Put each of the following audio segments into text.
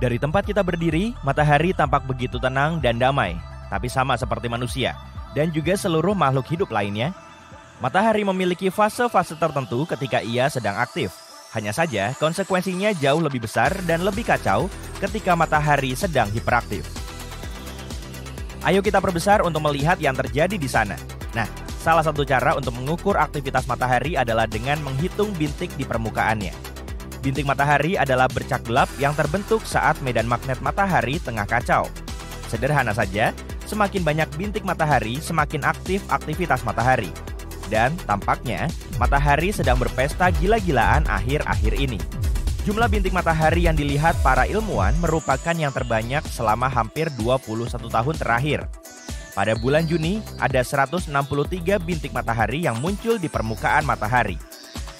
Dari tempat kita berdiri, matahari tampak begitu tenang dan damai, tapi sama seperti manusia dan juga seluruh makhluk hidup lainnya. Matahari memiliki fase-fase tertentu ketika ia sedang aktif. Hanya saja konsekuensinya jauh lebih besar dan lebih kacau ketika matahari sedang hiperaktif. Ayo kita perbesar untuk melihat yang terjadi di sana. Nah, salah satu cara untuk mengukur aktivitas matahari adalah dengan menghitung bintik di permukaannya. Bintik matahari adalah bercak gelap yang terbentuk saat medan magnet matahari tengah kacau. Sederhana saja, semakin banyak bintik matahari, semakin aktif aktivitas matahari. Dan tampaknya, matahari sedang berpesta gila-gilaan akhir-akhir ini. Jumlah bintik matahari yang dilihat para ilmuwan merupakan yang terbanyak selama hampir 21 tahun terakhir. Pada bulan Juni, ada 163 bintik matahari yang muncul di permukaan matahari.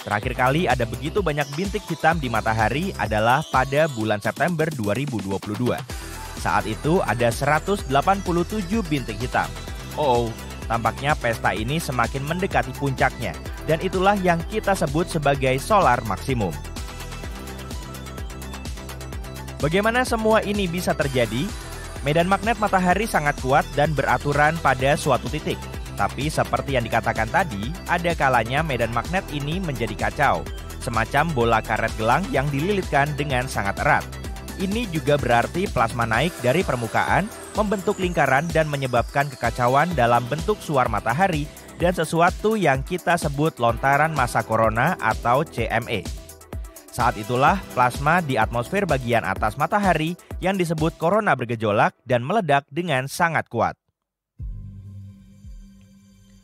Terakhir kali ada begitu banyak bintik hitam di matahari adalah pada bulan September 2022. Saat itu ada 187 bintik hitam. Tampaknya pesta ini semakin mendekati puncaknya, dan itulah yang kita sebut sebagai solar maksimum. Bagaimana semua ini bisa terjadi? Medan magnet matahari sangat kuat dan beraturan pada suatu titik. Tapi seperti yang dikatakan tadi, ada kalanya medan magnet ini menjadi kacau, semacam bola karet gelang yang dililitkan dengan sangat erat. Ini juga berarti plasma naik dari permukaan, membentuk lingkaran dan menyebabkan kekacauan dalam bentuk suar matahari dan sesuatu yang kita sebut lontaran massa corona atau CME. Saat itulah plasma di atmosfer bagian atas matahari yang disebut corona bergejolak dan meledak dengan sangat kuat.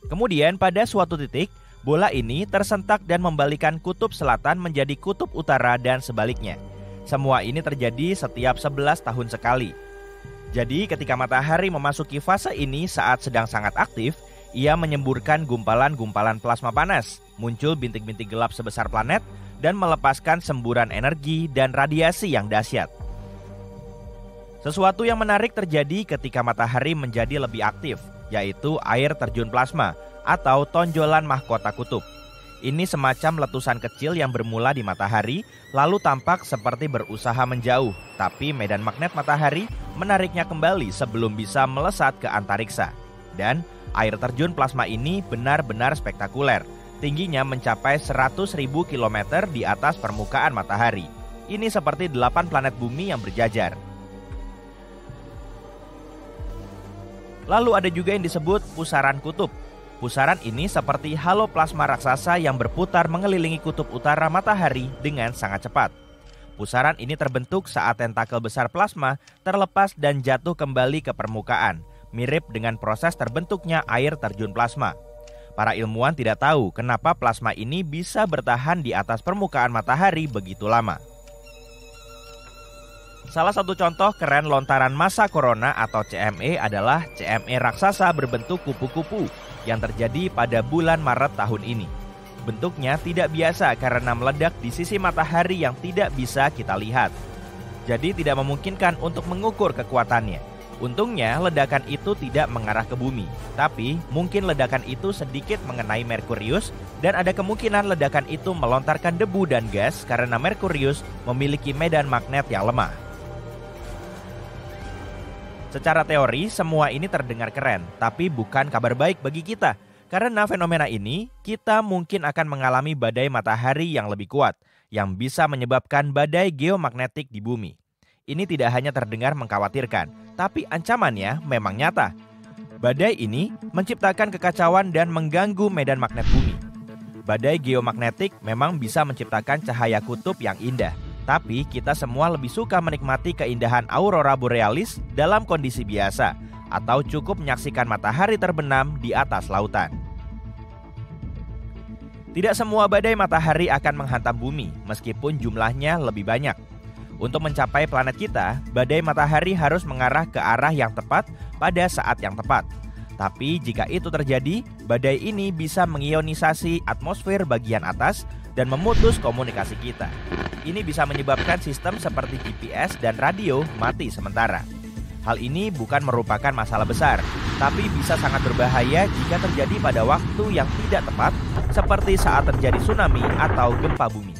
Kemudian pada suatu titik, bola ini tersentak dan membalikan kutub selatan menjadi kutub utara dan sebaliknya. Semua ini terjadi setiap 11 tahun sekali. Jadi ketika matahari memasuki fase ini saat sedang sangat aktif, ia menyemburkan gumpalan-gumpalan plasma panas, muncul bintik-bintik gelap sebesar planet, dan melepaskan semburan energi dan radiasi yang dahsyat. Sesuatu yang menarik terjadi ketika matahari menjadi lebih aktif, yaitu air terjun plasma atau tonjolan mahkota kutub. Ini semacam letusan kecil yang bermula di matahari, lalu tampak seperti berusaha menjauh, tapi medan magnet matahari menariknya kembali sebelum bisa melesat ke antariksa. Dan air terjun plasma ini benar-benar spektakuler. Tingginya mencapai 100.000 km di atas permukaan matahari. Ini seperti 8 planet bumi yang berjajar. Lalu ada juga yang disebut pusaran kutub. Pusaran ini seperti halo plasma raksasa yang berputar mengelilingi kutub utara matahari dengan sangat cepat. Pusaran ini terbentuk saat tentakel besar plasma terlepas dan jatuh kembali ke permukaan, mirip dengan proses terbentuknya air terjun plasma. Para ilmuwan tidak tahu kenapa plasma ini bisa bertahan di atas permukaan matahari begitu lama. Salah satu contoh keren lontaran massa corona atau CME adalah CME raksasa berbentuk kupu-kupu yang terjadi pada bulan Maret tahun ini. Bentuknya tidak biasa karena meledak di sisi matahari yang tidak bisa kita lihat. Jadi tidak memungkinkan untuk mengukur kekuatannya. Untungnya ledakan itu tidak mengarah ke bumi, tapi mungkin ledakan itu sedikit mengenai Merkurius dan ada kemungkinan ledakan itu melontarkan debu dan gas karena Merkurius memiliki medan magnet yang lemah. Secara teori, semua ini terdengar keren, tapi bukan kabar baik bagi kita. Karena fenomena ini, kita mungkin akan mengalami badai matahari yang lebih kuat, yang bisa menyebabkan badai geomagnetik di bumi. Ini tidak hanya terdengar mengkhawatirkan, tapi ancamannya memang nyata. Badai ini menciptakan kekacauan dan mengganggu medan magnet bumi. Badai geomagnetik memang bisa menciptakan cahaya kutub yang indah. Tapi kita semua lebih suka menikmati keindahan aurora borealis dalam kondisi biasa atau cukup menyaksikan matahari terbenam di atas lautan. Tidak semua badai matahari akan menghantam bumi meskipun jumlahnya lebih banyak. Untuk mencapai planet kita, badai matahari harus mengarah ke arah yang tepat pada saat yang tepat. Tapi jika itu terjadi, badai ini bisa mengionisasi atmosfer bagian atas dan memutus komunikasi kita. Ini bisa menyebabkan sistem seperti GPS dan radio mati sementara. Hal ini bukan merupakan masalah besar, tapi bisa sangat berbahaya jika terjadi pada waktu yang tidak tepat, seperti saat terjadi tsunami atau gempa bumi.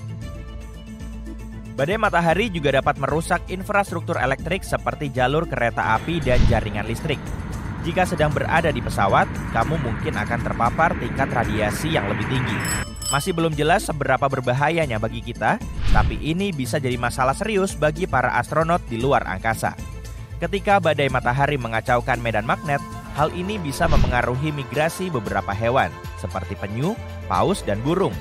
Badai matahari juga dapat merusak infrastruktur elektrik seperti jalur kereta api dan jaringan listrik. Jika sedang berada di pesawat, kamu mungkin akan terpapar tingkat radiasi yang lebih tinggi. Masih belum jelas seberapa berbahayanya bagi kita, tapi ini bisa jadi masalah serius bagi para astronot di luar angkasa. Ketika badai matahari mengacaukan medan magnet, hal ini bisa memengaruhi migrasi beberapa hewan, seperti penyu, paus, dan burung.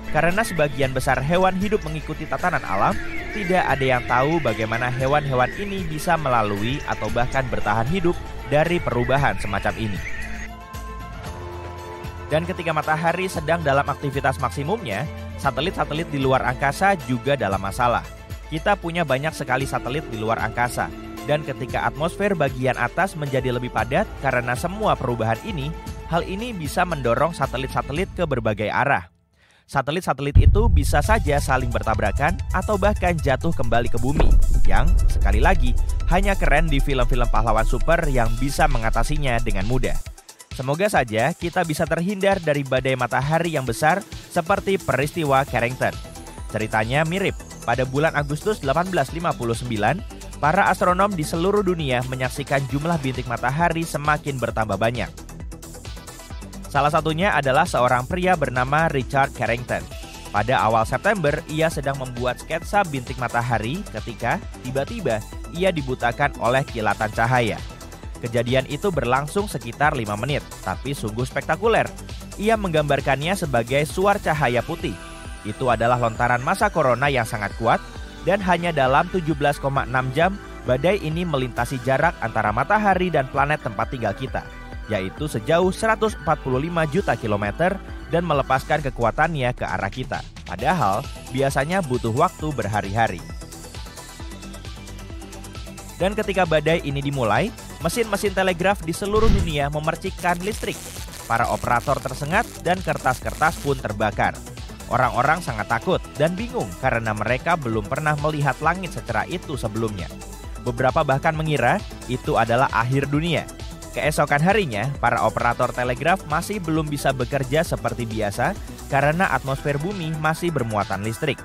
Karena sebagian besar hewan hidup mengikuti tatanan alam, tidak ada yang tahu bagaimana hewan-hewan ini bisa melalui atau bahkan bertahan hidup dari perubahan semacam ini. Dan ketika matahari sedang dalam aktivitas maksimumnya, satelit-satelit di luar angkasa juga dalam masalah. Kita punya banyak sekali satelit di luar angkasa, dan ketika atmosfer bagian atas menjadi lebih padat karena semua perubahan ini, hal ini bisa mendorong satelit-satelit ke berbagai arah. Satelit-satelit itu bisa saja saling bertabrakan atau bahkan jatuh kembali ke bumi, yang sekali lagi hanya keren di film-film pahlawan super yang bisa mengatasinya dengan mudah. Semoga saja kita bisa terhindar dari badai matahari yang besar seperti peristiwa Carrington. Ceritanya mirip. Pada bulan Agustus 1859, para astronom di seluruh dunia menyaksikan jumlah bintik matahari semakin bertambah banyak. Salah satunya adalah seorang pria bernama Richard Carrington. Pada awal September, ia sedang membuat sketsa bintik matahari ketika tiba-tiba ia dibutakan oleh kilatan cahaya. Kejadian itu berlangsung sekitar 5 menit, tapi sungguh spektakuler. Ia menggambarkannya sebagai suar cahaya putih. Itu adalah lontaran massa corona yang sangat kuat, dan hanya dalam 17,6 jam, badai ini melintasi jarak antara matahari dan planet tempat tinggal kita, yaitu sejauh 145 juta kilometer dan melepaskan kekuatannya ke arah kita. Padahal, biasanya butuh waktu berhari-hari. Dan ketika badai ini dimulai, mesin-mesin telegraf di seluruh dunia memercikkan listrik. Para operator tersengat dan kertas-kertas pun terbakar. Orang-orang sangat takut dan bingung karena mereka belum pernah melihat langit secerah itu sebelumnya. Beberapa bahkan mengira itu adalah akhir dunia. Keesokan harinya, para operator telegraf masih belum bisa bekerja seperti biasa karena atmosfer bumi masih bermuatan listrik.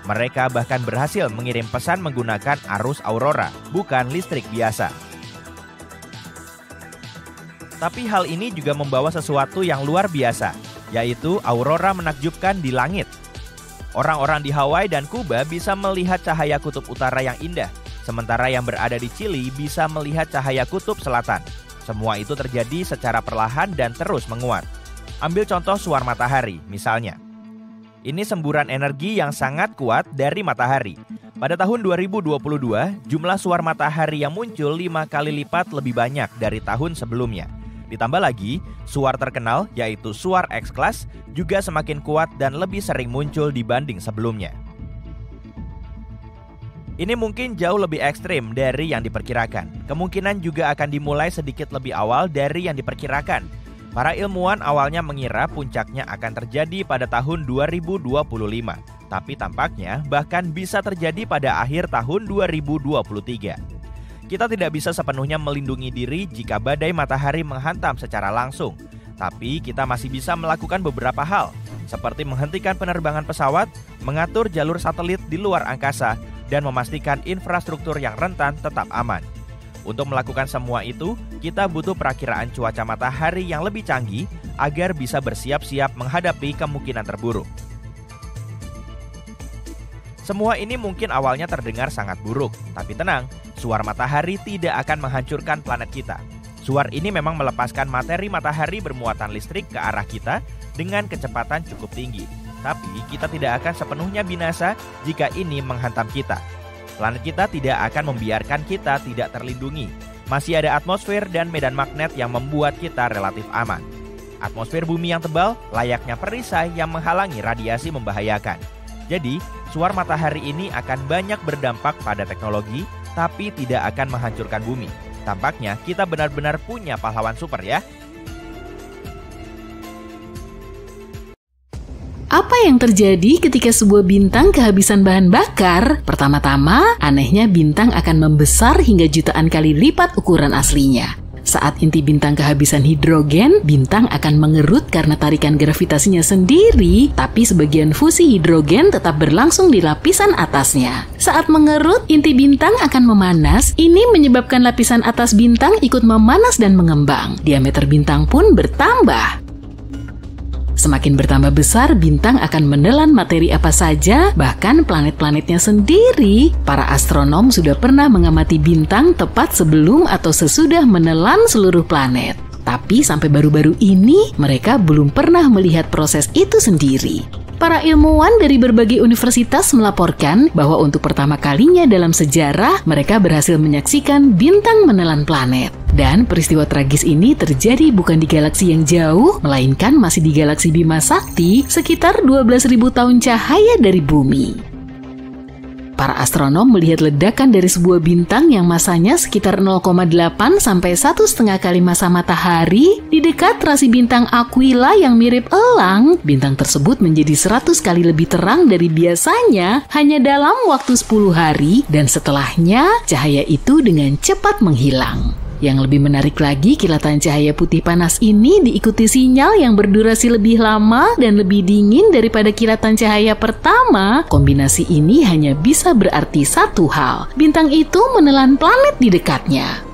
Mereka bahkan berhasil mengirim pesan menggunakan arus aurora, bukan listrik biasa. Tapi hal ini juga membawa sesuatu yang luar biasa, yaitu aurora menakjubkan di langit. Orang-orang di Hawaii dan Kuba bisa melihat cahaya kutub utara yang indah, sementara yang berada di Chili bisa melihat cahaya kutub selatan. Semua itu terjadi secara perlahan dan terus menguat. Ambil contoh suar matahari, misalnya. Ini semburan energi yang sangat kuat dari matahari. Pada tahun 2022, jumlah suar matahari yang muncul 5 kali lipat lebih banyak dari tahun sebelumnya. Ditambah lagi, suar terkenal yaitu suar X-Class juga semakin kuat dan lebih sering muncul dibanding sebelumnya. Ini mungkin jauh lebih ekstrim dari yang diperkirakan. Kemungkinan juga akan dimulai sedikit lebih awal dari yang diperkirakan. Para ilmuwan awalnya mengira puncaknya akan terjadi pada tahun 2025. Tapi tampaknya bahkan bisa terjadi pada akhir tahun 2023. Kita tidak bisa sepenuhnya melindungi diri jika badai matahari menghantam secara langsung. Tapi kita masih bisa melakukan beberapa hal, seperti menghentikan penerbangan pesawat, mengatur jalur satelit di luar angkasa, dan memastikan infrastruktur yang rentan tetap aman. Untuk melakukan semua itu, kita butuh perakiraan cuaca matahari yang lebih canggih agar bisa bersiap-siap menghadapi kemungkinan terburuk. Semua ini mungkin awalnya terdengar sangat buruk, tapi tenang, suar matahari tidak akan menghancurkan planet kita. Suar ini memang melepaskan materi matahari bermuatan listrik ke arah kita dengan kecepatan cukup tinggi. Tapi kita tidak akan sepenuhnya binasa jika ini menghantam kita. Planet kita tidak akan membiarkan kita tidak terlindungi. Masih ada atmosfer dan medan magnet yang membuat kita relatif aman. Atmosfer bumi yang tebal layaknya perisai yang menghalangi radiasi membahayakan. Jadi, suar matahari ini akan banyak berdampak pada teknologi, tapi tidak akan menghancurkan bumi. Tampaknya kita benar-benar punya pahlawan super ya. Apa yang terjadi ketika sebuah bintang kehabisan bahan bakar? Pertama-tama, anehnya bintang akan membesar hingga jutaan kali lipat ukuran aslinya. Saat inti bintang kehabisan hidrogen, bintang akan mengerut karena tarikan gravitasinya sendiri, tapi sebagian fusi hidrogen tetap berlangsung di lapisan atasnya. Saat mengerut, inti bintang akan memanas. Ini menyebabkan lapisan atas bintang ikut memanas dan mengembang. Diameter bintang pun bertambah. Semakin bertambah besar, bintang akan menelan materi apa saja, bahkan planet-planetnya sendiri. Para astronom sudah pernah mengamati bintang tepat sebelum atau sesudah menelan seluruh planet. Tapi sampai baru-baru ini, mereka belum pernah melihat proses itu sendiri. Para ilmuwan dari berbagai universitas melaporkan bahwa untuk pertama kalinya dalam sejarah, mereka berhasil menyaksikan bintang menelan planet. Dan peristiwa tragis ini terjadi bukan di galaksi yang jauh, melainkan masih di galaksi Bima Sakti, sekitar 12.000 tahun cahaya dari bumi. Para astronom melihat ledakan dari sebuah bintang yang masanya sekitar 0,8 sampai 1,5 kali massa matahari di dekat rasi bintang Aquila yang mirip elang. Bintang tersebut menjadi 100 kali lebih terang dari biasanya hanya dalam waktu 10 hari, dan setelahnya cahaya itu dengan cepat menghilang. Yang lebih menarik lagi, kilatan cahaya putih panas ini diikuti sinyal yang berdurasi lebih lama dan lebih dingin daripada kilatan cahaya pertama. Kombinasi ini hanya bisa berarti satu hal: bintang itu menelan planet di dekatnya.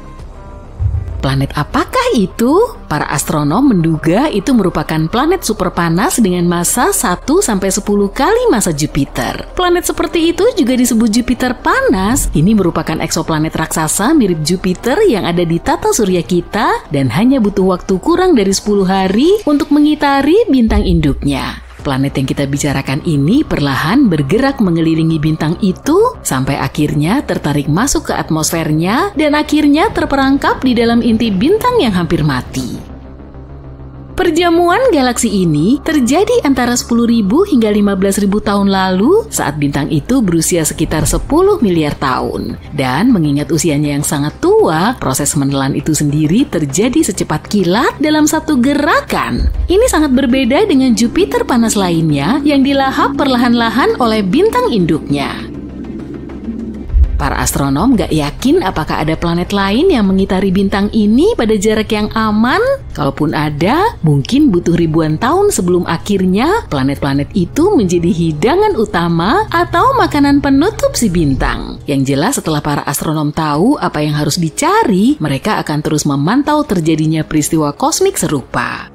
Planet apakah itu? Para astronom menduga itu merupakan planet super panas dengan massa 1-10 kali massa Jupiter. Planet seperti itu juga disebut Jupiter panas. Ini merupakan eksoplanet raksasa mirip Jupiter yang ada di tata surya kita dan hanya butuh waktu kurang dari 10 hari untuk mengitari bintang induknya. Planet yang kita bicarakan ini perlahan bergerak mengelilingi bintang itu sampai akhirnya tertarik masuk ke atmosfernya dan akhirnya terperangkap di dalam inti bintang yang hampir mati. Perjamuan galaksi ini terjadi antara 10.000 hingga 15.000 tahun lalu saat bintang itu berusia sekitar 10 miliar tahun. Dan mengingat usianya yang sangat tua, proses menelan itu sendiri terjadi secepat kilat dalam satu gerakan. Ini sangat berbeda dengan Jupiter panas lainnya yang dilahap perlahan-lahan oleh bintang induknya. Para astronom gak yakin apakah ada planet lain yang mengitari bintang ini pada jarak yang aman. Kalaupun ada, mungkin butuh ribuan tahun sebelum akhirnya planet-planet itu menjadi hidangan utama atau makanan penutup si bintang. Yang jelas setelah para astronom tahu apa yang harus dicari, mereka akan terus memantau terjadinya peristiwa kosmik serupa.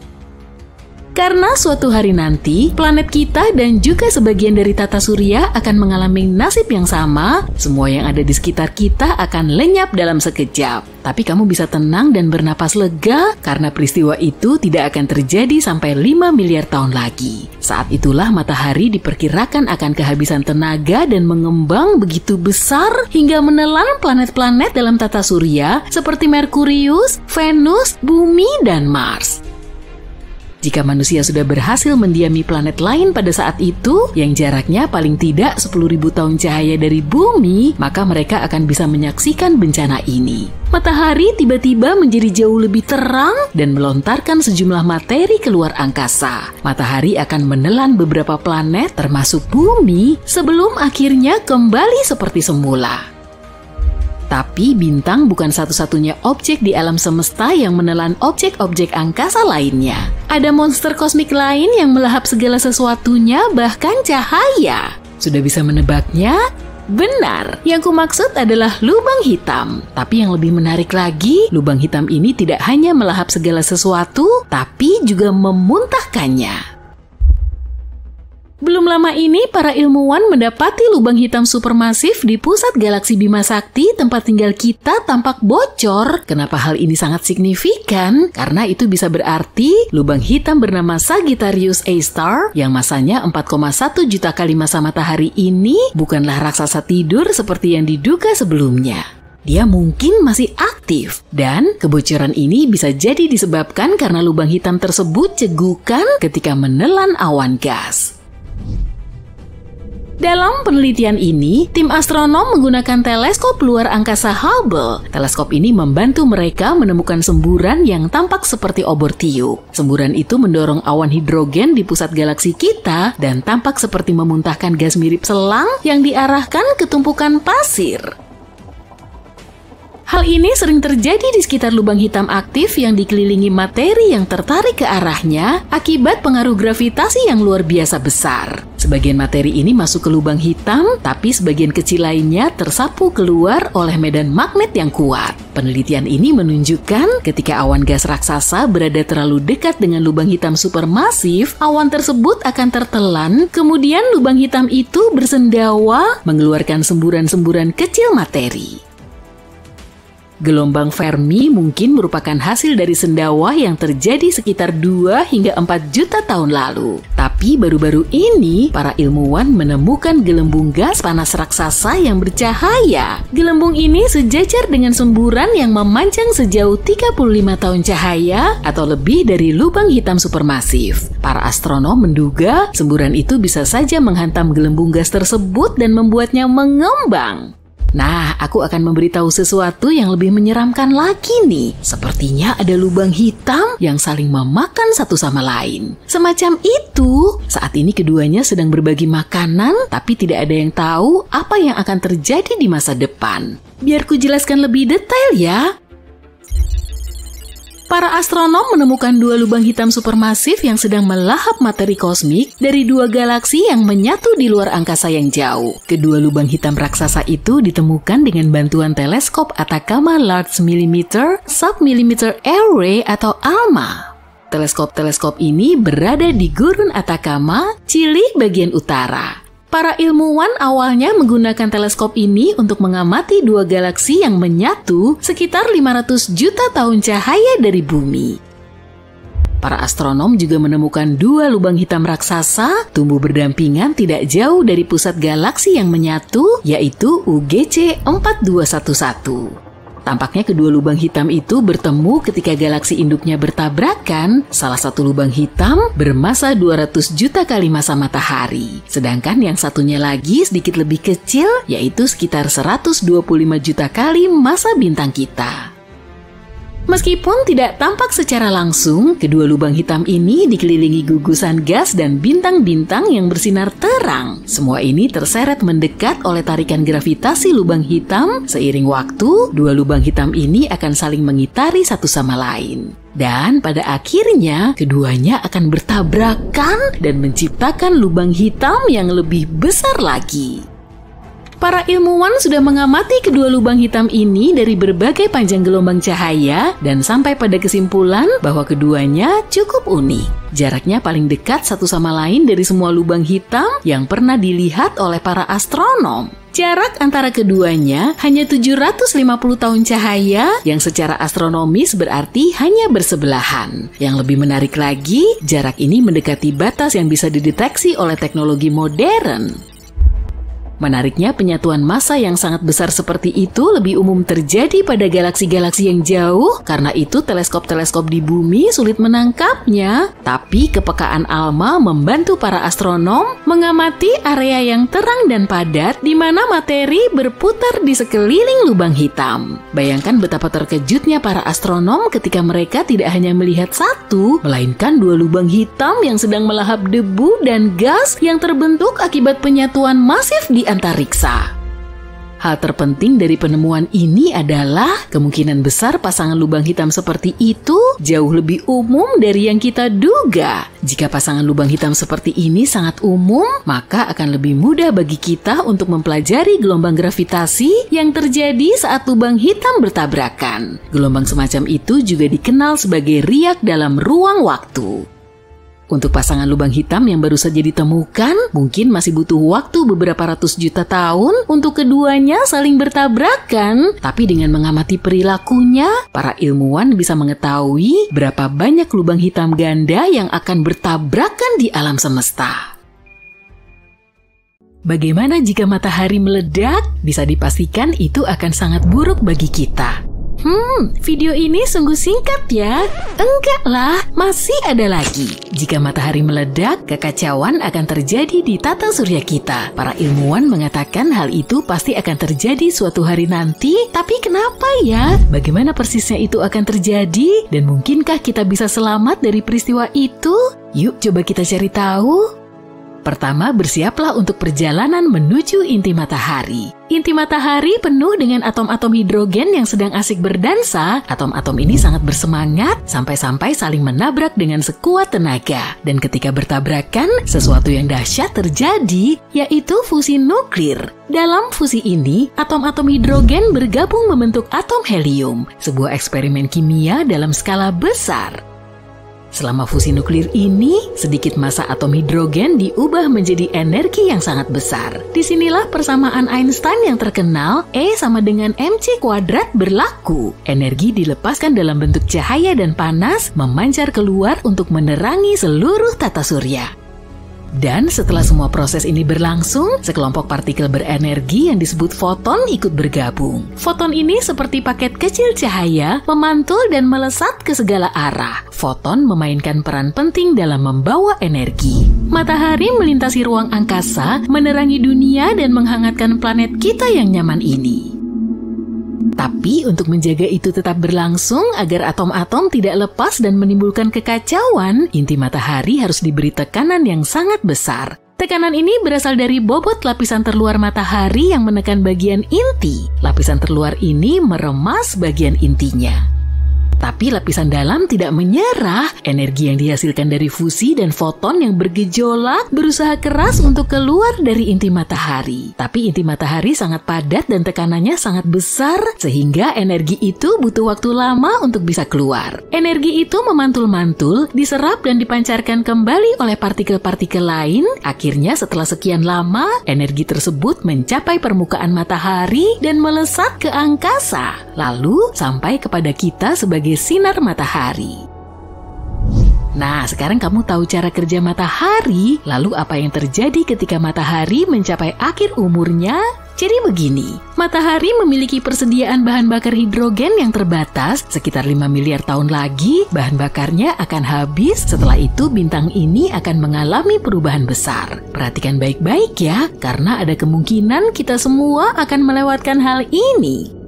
Karena suatu hari nanti, planet kita dan juga sebagian dari tata surya akan mengalami nasib yang sama, semua yang ada di sekitar kita akan lenyap dalam sekejap. Tapi kamu bisa tenang dan bernapas lega karena peristiwa itu tidak akan terjadi sampai 5 miliar tahun lagi. Saat itulah matahari diperkirakan akan kehabisan tenaga dan mengembang begitu besar hingga menelan planet-planet dalam tata surya seperti Merkurius, Venus, Bumi, dan Mars. Jika manusia sudah berhasil mendiami planet lain pada saat itu, yang jaraknya paling tidak 10.000 tahun cahaya dari bumi, maka mereka akan bisa menyaksikan bencana ini. Matahari tiba-tiba menjadi jauh lebih terang dan melontarkan sejumlah materi keluar angkasa. Matahari akan menelan beberapa planet termasuk bumi sebelum akhirnya kembali seperti semula. Tapi bintang bukan satu-satunya objek di alam semesta yang menelan objek-objek angkasa lainnya. Ada monster kosmik lain yang melahap segala sesuatunya, bahkan cahaya. Sudah bisa menebaknya? Benar, yang kumaksud adalah lubang hitam. Tapi yang lebih menarik lagi, lubang hitam ini tidak hanya melahap segala sesuatu, tapi juga memuntahkannya. Belum lama ini, para ilmuwan mendapati lubang hitam supermasif di pusat galaksi Bima Sakti, tempat tinggal kita, tampak bocor. Kenapa hal ini sangat signifikan? Karena itu bisa berarti lubang hitam bernama Sagittarius A*, yang masanya 4,1 juta kali massa matahari ini bukanlah raksasa tidur seperti yang diduga sebelumnya. Dia mungkin masih aktif, dan kebocoran ini bisa jadi disebabkan karena lubang hitam tersebut cegukan ketika menelan awan gas. Dalam penelitian ini, tim astronom menggunakan teleskop luar angkasa Hubble. Teleskop ini membantu mereka menemukan semburan yang tampak seperti obor tiup. Semburan itu mendorong awan hidrogen di pusat galaksi kita dan tampak seperti memuntahkan gas mirip selang yang diarahkan ke tumpukan pasir. Hal ini sering terjadi di sekitar lubang hitam aktif yang dikelilingi materi yang tertarik ke arahnya akibat pengaruh gravitasi yang luar biasa besar. Sebagian materi ini masuk ke lubang hitam, tapi sebagian kecil lainnya tersapu keluar oleh medan magnet yang kuat. Penelitian ini menunjukkan ketika awan gas raksasa berada terlalu dekat dengan lubang hitam supermasif, awan tersebut akan tertelan, kemudian lubang hitam itu bersendawa mengeluarkan semburan-semburan kecil materi. Gelombang Fermi mungkin merupakan hasil dari sendawa yang terjadi sekitar 2 hingga 4 juta tahun lalu. Tapi baru-baru ini, para ilmuwan menemukan gelembung gas panas raksasa yang bercahaya. Gelembung ini sejajar dengan semburan yang memanjang sejauh 35 tahun cahaya atau lebih dari lubang hitam supermasif. Para astronom menduga semburan itu bisa saja menghantam gelembung gas tersebut dan membuatnya mengembang. Nah, aku akan memberitahu sesuatu yang lebih menyeramkan lagi nih. Sepertinya ada lubang hitam yang saling memakan satu sama lain. Semacam itu, saat ini keduanya sedang berbagi makanan, tapi tidak ada yang tahu apa yang akan terjadi di masa depan. Biar ku jelaskan lebih detail ya. Para astronom menemukan 2 lubang hitam supermasif yang sedang melahap materi kosmik dari 2 galaksi yang menyatu di luar angkasa yang jauh. Kedua lubang hitam raksasa itu ditemukan dengan bantuan teleskop Atacama Large Millimeter Submillimeter Array atau ALMA. Teleskop-teleskop ini berada di Gurun Atacama, Chili bagian utara. Para ilmuwan awalnya menggunakan teleskop ini untuk mengamati 2 galaksi yang menyatu sekitar 500 juta tahun cahaya dari bumi. Para astronom juga menemukan 2 lubang hitam raksasa tumbuh berdampingan tidak jauh dari pusat galaksi yang menyatu, yaitu UGC 4211. Tampaknya kedua lubang hitam itu bertemu ketika galaksi induknya bertabrakan. Salah satu lubang hitam bermasa 200 juta kali masa matahari. Sedangkan yang satunya lagi sedikit lebih kecil, yaitu sekitar 125 juta kali masa bintang kita. Meskipun tidak tampak secara langsung, kedua lubang hitam ini dikelilingi gugusan gas dan bintang-bintang yang bersinar terang. Semua ini terseret mendekat oleh tarikan gravitasi lubang hitam. Seiring waktu, 2 lubang hitam ini akan saling mengitari satu sama lain. Dan pada akhirnya, keduanya akan bertabrakan dan menciptakan lubang hitam yang lebih besar lagi. Para ilmuwan sudah mengamati kedua lubang hitam ini dari berbagai panjang gelombang cahaya dan sampai pada kesimpulan bahwa keduanya cukup unik. Jaraknya paling dekat satu sama lain dari semua lubang hitam yang pernah dilihat oleh para astronom. Jarak antara keduanya hanya 750 tahun cahaya yang secara astronomis berarti hanya bersebelahan. Yang lebih menarik lagi, jarak ini mendekati batas yang bisa dideteksi oleh teknologi modern. Menariknya, penyatuan massa yang sangat besar seperti itu lebih umum terjadi pada galaksi-galaksi yang jauh, karena itu teleskop-teleskop di bumi sulit menangkapnya. Tapi kepekaan ALMA membantu para astronom mengamati area yang terang dan padat di mana materi berputar di sekeliling lubang hitam. Bayangkan betapa terkejutnya para astronom ketika mereka tidak hanya melihat satu, melainkan 2 lubang hitam yang sedang melahap debu dan gas yang terbentuk akibat penyatuan masif di antariksa. Hal terpenting dari penemuan ini adalah kemungkinan besar pasangan lubang hitam seperti itu jauh lebih umum dari yang kita duga. Jika pasangan lubang hitam seperti ini sangat umum, maka akan lebih mudah bagi kita untuk mempelajari gelombang gravitasi yang terjadi saat lubang hitam bertabrakan. Gelombang semacam itu juga dikenal sebagai riak dalam ruang waktu. Untuk pasangan lubang hitam yang baru saja ditemukan, mungkin masih butuh waktu beberapa ratus juta tahun untuk keduanya saling bertabrakan. Tapi dengan mengamati perilakunya, para ilmuwan bisa mengetahui berapa banyak lubang hitam ganda yang akan bertabrakan di alam semesta. Bagaimana jika matahari meledak? Bisa dipastikan itu akan sangat buruk bagi kita. Video ini sungguh singkat ya. Enggak lah, masih ada lagi. Jika matahari meledak, kekacauan akan terjadi di tata surya kita. Para ilmuwan mengatakan hal itu pasti akan terjadi suatu hari nanti. Tapi kenapa ya? Bagaimana persisnya itu akan terjadi? Dan mungkinkah kita bisa selamat dari peristiwa itu? Yuk coba kita cari tahu. Pertama, bersiaplah untuk perjalanan menuju inti matahari. Inti matahari penuh dengan atom-atom hidrogen yang sedang asik berdansa. Atom-atom ini sangat bersemangat sampai-sampai saling menabrak dengan sekuat tenaga. Dan ketika bertabrakan, sesuatu yang dahsyat terjadi, yaitu fusi nuklir. Dalam fusi ini, atom-atom hidrogen bergabung membentuk atom helium, sebuah eksperimen kimia dalam skala besar. Selama fusi nuklir ini, sedikit massa atom hidrogen diubah menjadi energi yang sangat besar. Disinilah persamaan Einstein yang terkenal, E sama dengan mc² berlaku. Energi dilepaskan dalam bentuk cahaya dan panas, memancar keluar untuk menerangi seluruh tata surya. Dan setelah semua proses ini berlangsung, sekelompok partikel berenergi yang disebut foton ikut bergabung. Foton ini seperti paket kecil cahaya, memantul dan melesat ke segala arah. Foton memainkan peran penting dalam membawa energi. Matahari melintasi ruang angkasa, menerangi dunia dan menghangatkan planet kita yang nyaman ini. Tapi untuk menjaga itu tetap berlangsung agar atom-atom tidak lepas dan menimbulkan kekacauan, inti matahari harus diberi tekanan yang sangat besar. Tekanan ini berasal dari bobot lapisan terluar matahari yang menekan bagian inti. Lapisan terluar ini meremas bagian intinya. Tapi lapisan dalam tidak menyerah. Energi yang dihasilkan dari fusi dan foton yang bergejolak berusaha keras untuk keluar dari inti matahari. Tapi inti matahari sangat padat dan tekanannya sangat besar, sehingga energi itu butuh waktu lama untuk bisa keluar. Energi itu memantul-mantul, diserap dan dipancarkan kembali oleh partikel-partikel lain. Akhirnya setelah sekian lama, energi tersebut mencapai permukaan matahari dan melesat ke angkasa. Lalu sampai kepada kita sebagai sinar matahari. Nah, sekarang kamu tahu cara kerja matahari, lalu apa yang terjadi ketika matahari mencapai akhir umurnya? Jadi begini, matahari memiliki persediaan bahan bakar hidrogen yang terbatas, sekitar 5 miliar tahun lagi, bahan bakarnya akan habis, setelah itu bintang ini akan mengalami perubahan besar. Perhatikan baik-baik ya, karena ada kemungkinan kita semua akan melewatkan hal ini.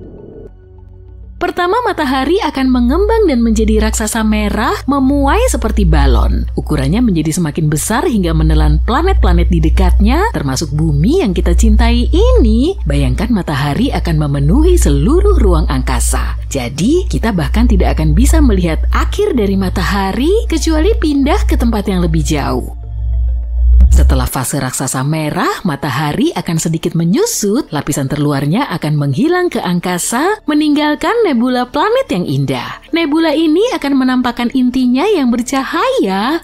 Pertama, matahari akan mengembang dan menjadi raksasa merah, memuai seperti balon. Ukurannya menjadi semakin besar hingga menelan planet-planet di dekatnya, termasuk bumi yang kita cintai ini. Bayangkan matahari akan memenuhi seluruh ruang angkasa. Jadi, kita bahkan tidak akan bisa melihat akhir dari matahari, kecuali pindah ke tempat yang lebih jauh. Setelah fase raksasa merah, matahari akan sedikit menyusut, lapisan terluarnya akan menghilang ke angkasa, meninggalkan nebula planet yang indah. Nebula ini akan menampakkan intinya yang bercahaya.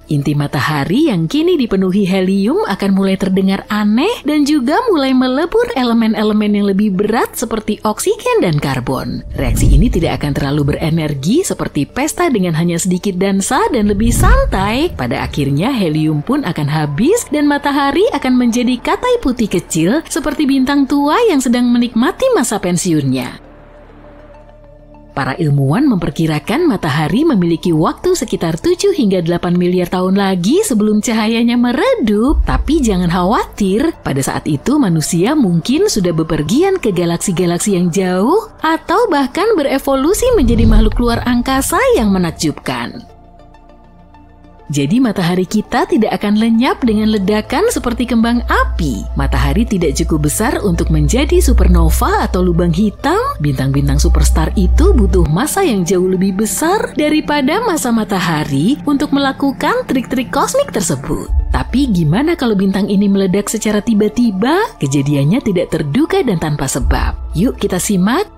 Inti matahari yang kini dipenuhi helium akan mulai terdengar aneh dan juga mulai melebur elemen-elemen yang lebih berat seperti oksigen dan karbon. Reaksi ini tidak akan terlalu berenergi seperti pesta dengan hanya sedikit dansa dan lebih santai. Pada akhirnya helium pun akan habis dan matahari akan menjadi katai putih kecil seperti bintang tua yang sedang menikmati masa pensiunnya. Para ilmuwan memperkirakan matahari memiliki waktu sekitar 7 hingga 8 miliar tahun lagi sebelum cahayanya meredup. Tapi jangan khawatir, pada saat itu manusia mungkin sudah bepergian ke galaksi-galaksi yang jauh atau bahkan berevolusi menjadi makhluk luar angkasa yang menakjubkan. Jadi matahari kita tidak akan lenyap dengan ledakan seperti kembang api. Matahari tidak cukup besar untuk menjadi supernova atau lubang hitam. Bintang-bintang superstar itu butuh massa yang jauh lebih besar daripada massa matahari untuk melakukan trik-trik kosmik tersebut. Tapi gimana kalau bintang ini meledak secara tiba-tiba? Kejadiannya tidak terduga dan tanpa sebab. Yuk kita simak.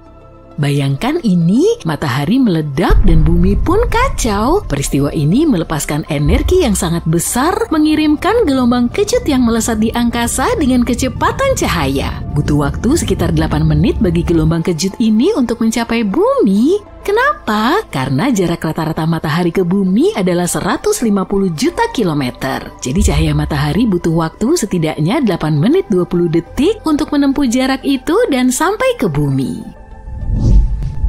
Bayangkan ini, matahari meledak dan bumi pun kacau. Peristiwa ini melepaskan energi yang sangat besar, mengirimkan gelombang kejut yang melesat di angkasa dengan kecepatan cahaya. Butuh waktu sekitar 8 menit bagi gelombang kejut ini untuk mencapai bumi. Kenapa? Karena jarak rata-rata matahari ke bumi adalah 150 juta kilometer. Jadi cahaya matahari butuh waktu setidaknya 8 menit 20 detik untuk menempuh jarak itu dan sampai ke bumi.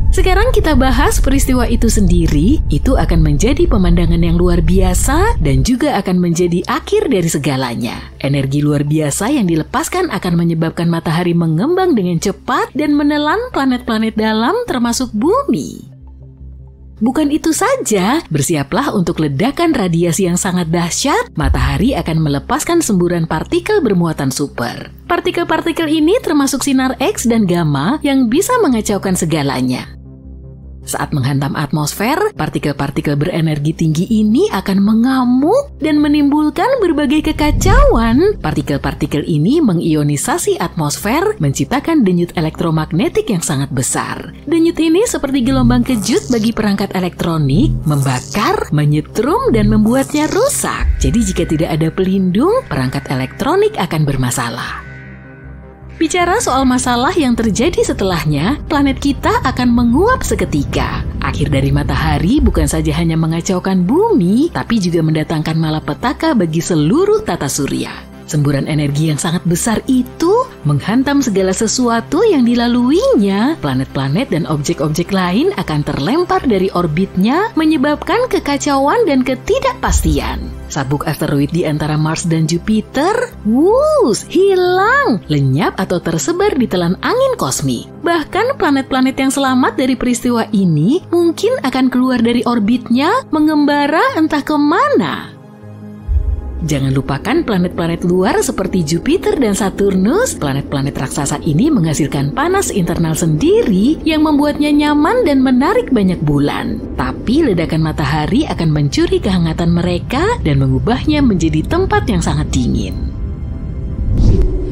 Sekarang kita bahas peristiwa itu sendiri, itu akan menjadi pemandangan yang luar biasa dan juga akan menjadi akhir dari segalanya. Energi luar biasa yang dilepaskan akan menyebabkan matahari mengembang dengan cepat dan menelan planet-planet dalam termasuk bumi. Bukan itu saja, bersiaplah untuk ledakan radiasi yang sangat dahsyat. Matahari akan melepaskan semburan partikel bermuatan super. Partikel-partikel ini termasuk sinar X dan gamma yang bisa mengacaukan segalanya. Saat menghantam atmosfer, partikel-partikel berenergi tinggi ini akan mengamuk dan menimbulkan berbagai kekacauan. Partikel-partikel ini mengionisasi atmosfer, menciptakan denyut elektromagnetik yang sangat besar. Denyut ini seperti gelombang kejut bagi perangkat elektronik, membakar, menyetrum, dan membuatnya rusak. Jadi jika tidak ada pelindung, perangkat elektronik akan bermasalah. Bicara soal masalah yang terjadi setelahnya, planet kita akan menguap seketika. Akhir dari matahari bukan saja hanya mengacaukan bumi, tapi juga mendatangkan malapetaka bagi seluruh tata surya. Semburan energi yang sangat besar itu menghantam segala sesuatu yang dilaluinya. Planet-planet dan objek-objek lain akan terlempar dari orbitnya, menyebabkan kekacauan dan ketidakpastian. Sabuk asteroid di antara Mars dan Jupiter, hilang, lenyap atau tersebar di telan angin kosmik. Bahkan planet-planet yang selamat dari peristiwa ini mungkin akan keluar dari orbitnya, mengembara entah kemana. Jangan lupakan planet-planet luar seperti Jupiter dan Saturnus. Planet-planet raksasa ini menghasilkan panas internal sendiri yang membuatnya nyaman dan menarik banyak bulan. Tapi ledakan matahari akan mencuri kehangatan mereka dan mengubahnya menjadi tempat yang sangat dingin.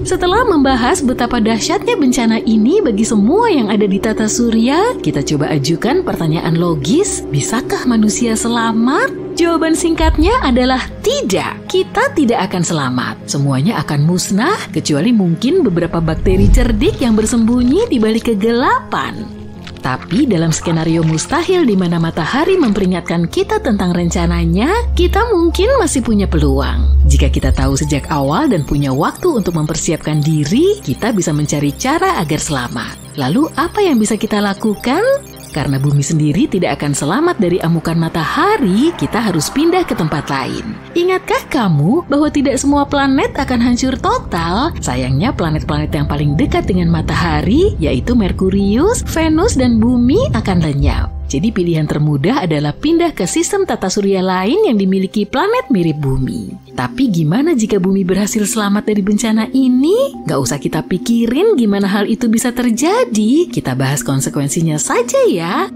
Setelah membahas betapa dahsyatnya bencana ini bagi semua yang ada di tata surya, kita coba ajukan pertanyaan logis, bisakah manusia selamat? Jawaban singkatnya adalah tidak. Kita tidak akan selamat. Semuanya akan musnah, kecuali mungkin beberapa bakteri cerdik yang bersembunyi di balik kegelapan. Tapi dalam skenario mustahil di mana matahari memperingatkan kita tentang rencananya, kita mungkin masih punya peluang. Jika kita tahu sejak awal dan punya waktu untuk mempersiapkan diri, kita bisa mencari cara agar selamat. Lalu apa yang bisa kita lakukan? Karena bumi sendiri tidak akan selamat dari amukan matahari, kita harus pindah ke tempat lain. Ingatkah kamu bahwa tidak semua planet akan hancur total? Sayangnya planet-planet yang paling dekat dengan matahari, yaitu Merkurius, Venus, dan bumi akan lenyap. Jadi pilihan termudah adalah pindah ke sistem tata surya lain yang dimiliki planet mirip bumi. Tapi gimana jika bumi berhasil selamat dari bencana ini? Gak usah kita pikirin gimana hal itu bisa terjadi. Kita bahas konsekuensinya saja ya.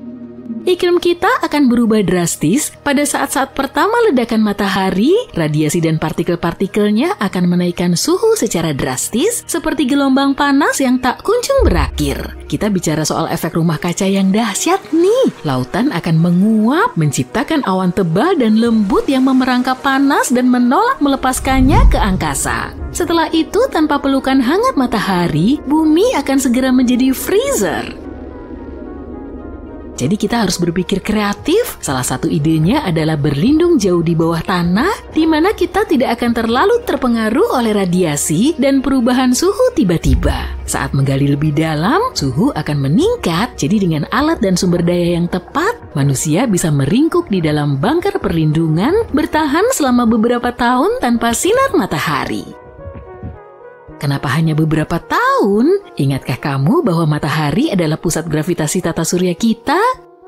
Iklim kita akan berubah drastis pada saat-saat pertama ledakan matahari. Radiasi dan partikel-partikelnya akan menaikkan suhu secara drastis seperti gelombang panas yang tak kunjung berakhir. Kita bicara soal efek rumah kaca yang dahsyat nih. Lautan akan menguap, menciptakan awan tebal dan lembut yang memerangkap panas dan menolak melepaskannya ke angkasa. Setelah itu, tanpa pelukan hangat matahari, bumi akan segera menjadi freezer. Jadi kita harus berpikir kreatif. Salah satu idenya adalah berlindung jauh di bawah tanah, di mana kita tidak akan terlalu terpengaruh oleh radiasi dan perubahan suhu tiba-tiba. Saat menggali lebih dalam, suhu akan meningkat. Jadi dengan alat dan sumber daya yang tepat, manusia bisa meringkuk di dalam bunker perlindungan, bertahan selama beberapa tahun tanpa sinar matahari. Kenapa hanya beberapa tahun? Ingatkah kamu bahwa matahari adalah pusat gravitasi tata surya kita?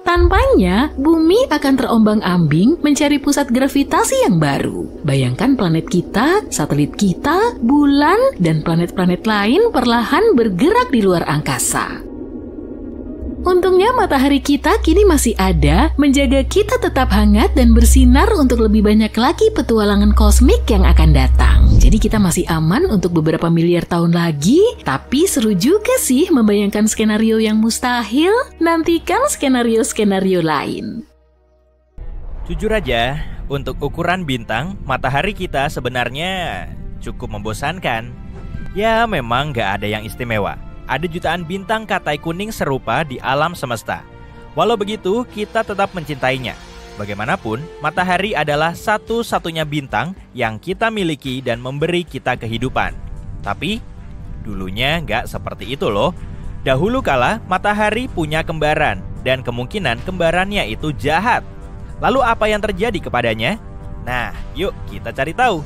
Tanpanya, bumi akan terombang-ambing mencari pusat gravitasi yang baru. Bayangkan planet kita, satelit kita, bulan, dan planet-planet lain perlahan bergerak di luar angkasa. Untungnya matahari kita kini masih ada, menjaga kita tetap hangat dan bersinar untuk lebih banyak lagi petualangan kosmik yang akan datang. Jadi kita masih aman untuk beberapa miliar tahun lagi, tapi seru juga sih membayangkan skenario yang mustahil. Nantikan skenario-skenario lain. Jujur aja, untuk ukuran bintang, matahari kita sebenarnya cukup membosankan. Ya memang gak ada yang istimewa. Ada jutaan bintang katai kuning serupa di alam semesta. Walau begitu, kita tetap mencintainya. Bagaimanapun, matahari adalah satu-satunya bintang yang kita miliki dan memberi kita kehidupan. Tapi, dulunya nggak seperti itu loh. Dahulu kala, matahari punya kembaran, dan kemungkinan kembarannya itu jahat. Lalu apa yang terjadi kepadanya? Nah, yuk kita cari tahu.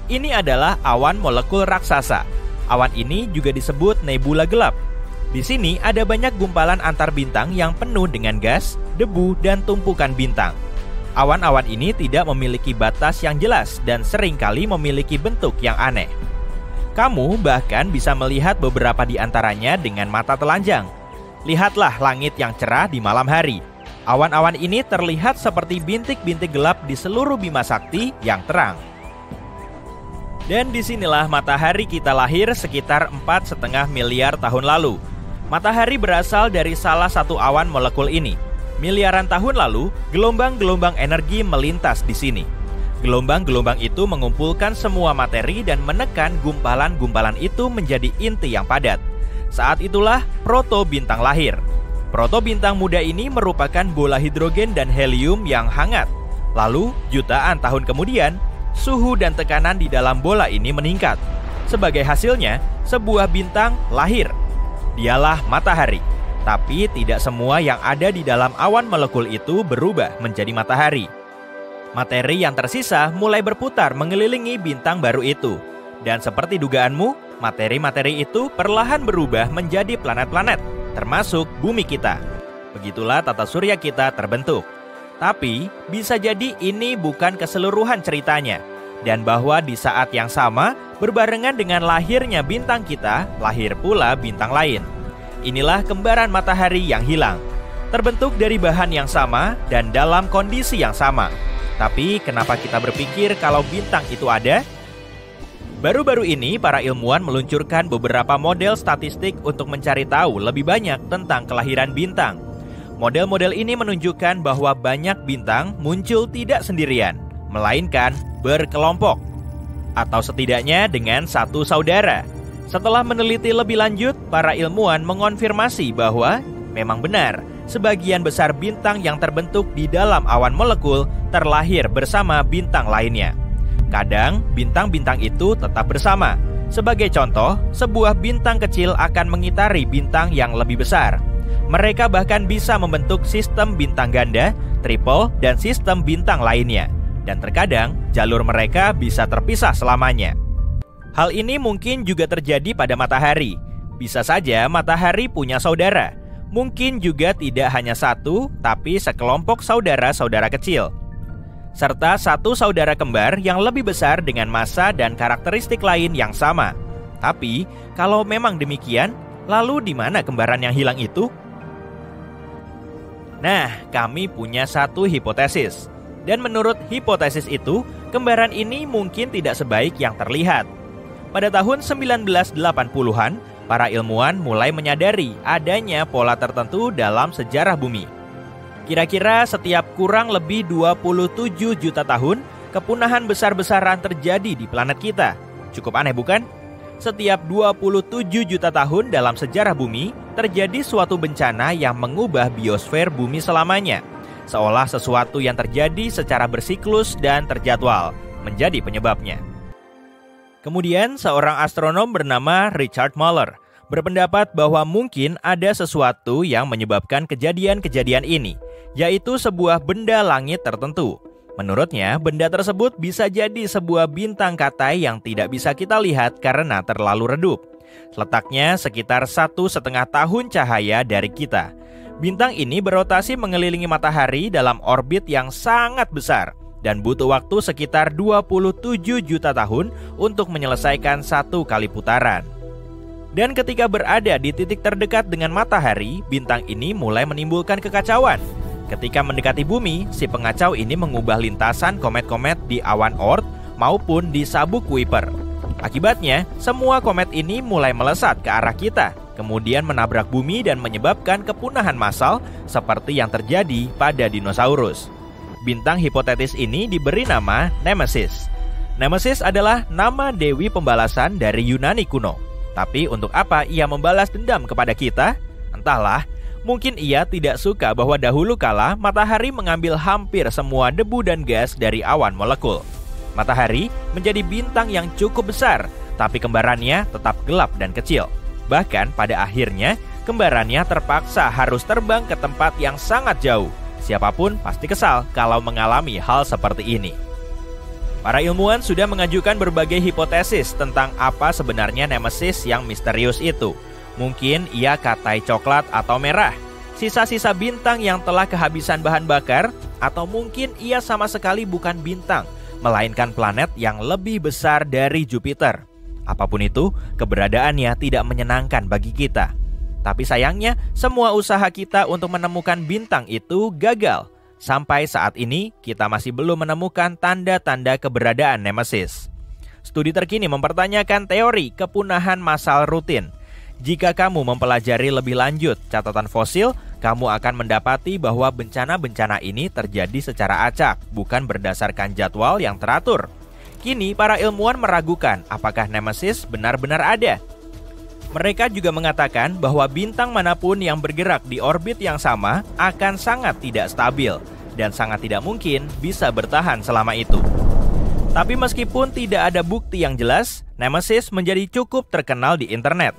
Ini adalah awan molekul raksasa. Awan ini juga disebut nebula gelap. Di sini ada banyak gumpalan antar bintang yang penuh dengan gas, debu, dan tumpukan bintang. Awan-awan ini tidak memiliki batas yang jelas dan seringkali memiliki bentuk yang aneh. Kamu bahkan bisa melihat beberapa di antaranya dengan mata telanjang. Lihatlah langit yang cerah di malam hari. Awan-awan ini terlihat seperti bintik-bintik gelap di seluruh Bima Sakti yang terang. Dan disinilah matahari kita lahir sekitar 4,5 miliar tahun lalu. Matahari berasal dari salah satu awan molekul ini. Miliaran tahun lalu, gelombang-gelombang energi melintas di sini. Gelombang-gelombang itu mengumpulkan semua materi dan menekan gumpalan-gumpalan itu menjadi inti yang padat. Saat itulah protobintang lahir. Protobintang muda ini merupakan bola hidrogen dan helium yang hangat. Lalu, jutaan tahun kemudian, suhu dan tekanan di dalam bola ini meningkat. Sebagai hasilnya, sebuah bintang lahir. Dialah matahari. Tapi tidak semua yang ada di dalam awan molekul itu berubah menjadi matahari. Materi yang tersisa mulai berputar mengelilingi bintang baru itu. Dan seperti dugaanmu, materi-materi itu perlahan berubah menjadi planet-planet, termasuk bumi kita. Begitulah tata surya kita terbentuk. Tapi, bisa jadi ini bukan keseluruhan ceritanya. Dan bahwa di saat yang sama, berbarengan dengan lahirnya bintang kita, lahir pula bintang lain. Inilah kembaran matahari yang hilang. Terbentuk dari bahan yang sama dan dalam kondisi yang sama. Tapi kenapa kita berpikir kalau bintang itu ada? Baru-baru ini para ilmuwan meluncurkan beberapa model statistik untuk mencari tahu lebih banyak tentang kelahiran bintang. Model-model ini menunjukkan bahwa banyak bintang muncul tidak sendirian, melainkan berkelompok, atau setidaknya dengan satu saudara. Setelah meneliti lebih lanjut, para ilmuwan mengonfirmasi bahwa memang benar, sebagian besar bintang yang terbentuk di dalam awan molekul terlahir bersama bintang lainnya. Kadang, bintang-bintang itu tetap bersama. Sebagai contoh, sebuah bintang kecil akan mengitari bintang yang lebih besar. Mereka bahkan bisa membentuk sistem bintang ganda, triple, dan sistem bintang lainnya. Dan terkadang, jalur mereka bisa terpisah selamanya. Hal ini mungkin juga terjadi pada matahari. Bisa saja matahari punya saudara. Mungkin juga tidak hanya satu, tapi sekelompok saudara-saudara kecil. Serta satu saudara kembar yang lebih besar dengan massa dan karakteristik lain yang sama. Tapi, kalau memang demikian, lalu di mana kembaran yang hilang itu? Nah, kami punya satu hipotesis. Dan menurut hipotesis itu, kembaran ini mungkin tidak sebaik yang terlihat. Pada tahun 1980-an, para ilmuwan mulai menyadari adanya pola tertentu dalam sejarah bumi. Kira-kira setiap kurang lebih 27 juta tahun, kepunahan besar-besaran terjadi di planet kita. Cukup aneh bukan? Setiap 27 juta tahun dalam sejarah bumi, terjadi suatu bencana yang mengubah biosfer bumi selamanya. Seolah sesuatu yang terjadi secara bersiklus dan terjadwal menjadi penyebabnya. Kemudian seorang astronom bernama Richard Muller berpendapat bahwa mungkin ada sesuatu yang menyebabkan kejadian-kejadian ini, yaitu sebuah benda langit tertentu. Menurutnya, benda tersebut bisa jadi sebuah bintang katai yang tidak bisa kita lihat karena terlalu redup. Letaknya sekitar 1,5 tahun cahaya dari kita. Bintang ini berotasi mengelilingi matahari dalam orbit yang sangat besar dan butuh waktu sekitar 27 juta tahun untuk menyelesaikan satu kali putaran. Dan ketika berada di titik terdekat dengan matahari, bintang ini mulai menimbulkan kekacauan. Ketika mendekati bumi, si pengacau ini mengubah lintasan komet-komet di awan Oort maupun di sabuk Kuiper. Akibatnya, semua komet ini mulai melesat ke arah kita, kemudian menabrak bumi dan menyebabkan kepunahan massal seperti yang terjadi pada dinosaurus. Bintang hipotetis ini diberi nama Nemesis. Nemesis adalah nama dewi pembalasan dari Yunani kuno. Tapi untuk apa ia membalas dendam kepada kita? Entahlah, mungkin ia tidak suka bahwa dahulu kala matahari mengambil hampir semua debu dan gas dari awan molekul. Matahari menjadi bintang yang cukup besar, tapi kembarannya tetap gelap dan kecil. Bahkan pada akhirnya, kembarannya terpaksa harus terbang ke tempat yang sangat jauh. Siapapun pasti kesal kalau mengalami hal seperti ini. Para ilmuwan sudah mengajukan berbagai hipotesis tentang apa sebenarnya Nemesis yang misterius itu. Mungkin ia katai coklat atau merah, sisa-sisa bintang yang telah kehabisan bahan bakar, atau mungkin ia sama sekali bukan bintang, melainkan planet yang lebih besar dari Jupiter. Apapun itu, keberadaannya tidak menyenangkan bagi kita. Tapi sayangnya, semua usaha kita untuk menemukan bintang itu gagal. Sampai saat ini, kita masih belum menemukan tanda-tanda keberadaan Nemesis. Studi terkini mempertanyakan teori kepunahan massal rutin. Jika kamu mempelajari lebih lanjut catatan fosil, kamu akan mendapati bahwa bencana-bencana ini terjadi secara acak, bukan berdasarkan jadwal yang teratur. Kini, para ilmuwan meragukan apakah Nemesis benar-benar ada. Mereka juga mengatakan bahwa bintang manapun yang bergerak di orbit yang sama akan sangat tidak stabil dan sangat tidak mungkin bisa bertahan selama itu. Tapi meskipun tidak ada bukti yang jelas, Nemesis menjadi cukup terkenal di internet.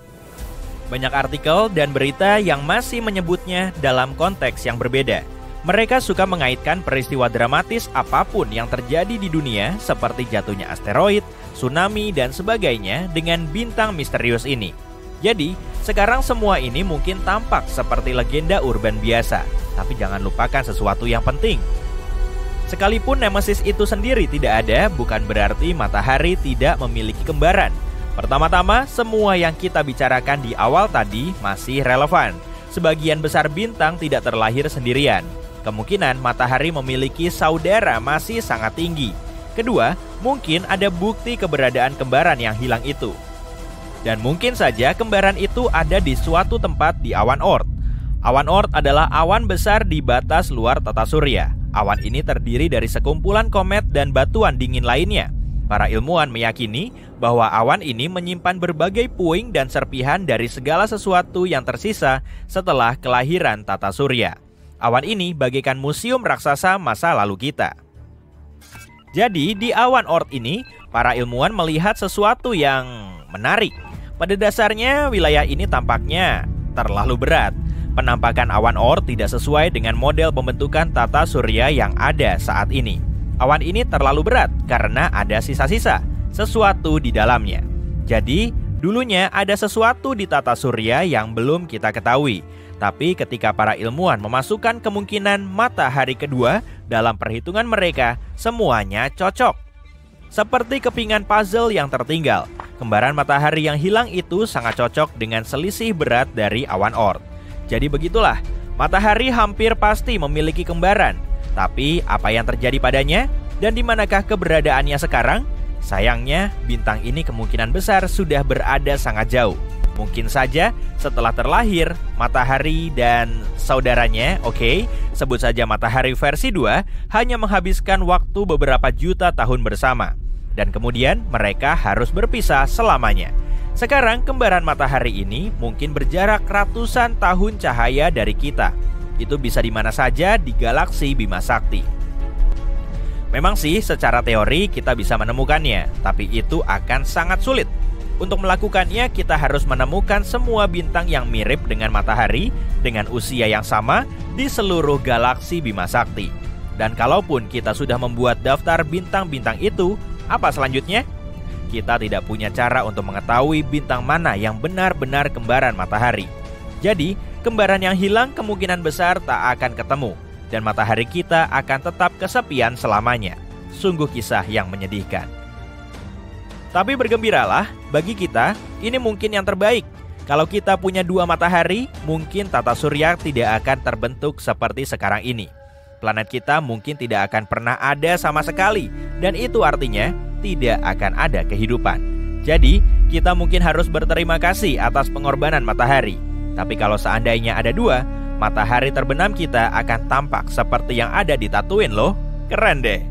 Banyak artikel dan berita yang masih menyebutnya dalam konteks yang berbeda. Mereka suka mengaitkan peristiwa dramatis apapun yang terjadi di dunia seperti jatuhnya asteroid, tsunami, dan sebagainya dengan bintang misterius ini. Jadi, sekarang semua ini mungkin tampak seperti legenda urban biasa, tapi jangan lupakan sesuatu yang penting. Sekalipun Nemesis itu sendiri tidak ada, bukan berarti matahari tidak memiliki kembaran. Pertama-tama, semua yang kita bicarakan di awal tadi masih relevan. Sebagian besar bintang tidak terlahir sendirian. Kemungkinan matahari memiliki saudara masih sangat tinggi. Kedua, mungkin ada bukti keberadaan kembaran yang hilang itu. Dan mungkin saja kembaran itu ada di suatu tempat di awan Oort. Awan Oort adalah awan besar di batas luar tata surya. Awan ini terdiri dari sekumpulan komet dan batuan dingin lainnya. Para ilmuwan meyakini bahwa awan ini menyimpan berbagai puing dan serpihan dari segala sesuatu yang tersisa setelah kelahiran tata surya. Awan ini bagaikan museum raksasa masa lalu kita. Jadi di awan Oort ini, para ilmuwan melihat sesuatu yang menarik. Pada dasarnya, wilayah ini tampaknya terlalu berat. Penampakan awan Oort tidak sesuai dengan model pembentukan tata surya yang ada saat ini. Awan ini terlalu berat karena ada sisa-sisa sesuatu di dalamnya. Jadi, dulunya ada sesuatu di tata surya yang belum kita ketahui. Tapi ketika para ilmuwan memasukkan kemungkinan matahari kedua dalam perhitungan mereka, semuanya cocok. Seperti kepingan puzzle yang tertinggal, kembaran matahari yang hilang itu sangat cocok dengan selisih berat dari awan Oort. Jadi begitulah, matahari hampir pasti memiliki kembaran. Tapi apa yang terjadi padanya? Dan di manakah keberadaannya sekarang? Sayangnya, bintang ini kemungkinan besar sudah berada sangat jauh. Mungkin saja setelah terlahir, matahari dan saudaranya, sebut saja matahari versi 2, hanya menghabiskan waktu beberapa juta tahun bersama. Dan kemudian mereka harus berpisah selamanya. Sekarang kembaran matahari ini mungkin berjarak ratusan tahun cahaya dari kita. Itu bisa di mana saja di galaksi Bima Sakti. Memang sih secara teori kita bisa menemukannya, tapi itu akan sangat sulit. Untuk melakukannya, kita harus menemukan semua bintang yang mirip dengan matahari dengan usia yang sama di seluruh galaksi Bima Sakti. Dan kalaupun kita sudah membuat daftar bintang-bintang itu, apa selanjutnya? Kita tidak punya cara untuk mengetahui bintang mana yang benar-benar kembaran matahari. Jadi, kembaran yang hilang kemungkinan besar tak akan ketemu, dan matahari kita akan tetap kesepian selamanya. Sungguh kisah yang menyedihkan. Tapi bergembiralah, bagi kita, ini mungkin yang terbaik. Kalau kita punya 2 matahari, mungkin tata surya tidak akan terbentuk seperti sekarang ini. Planet kita mungkin tidak akan pernah ada sama sekali, dan itu artinya tidak akan ada kehidupan. Jadi, kita mungkin harus berterima kasih atas pengorbanan matahari. Tapi kalau seandainya ada 2, matahari terbenam kita akan tampak seperti yang ada di Tatooine loh. Keren deh.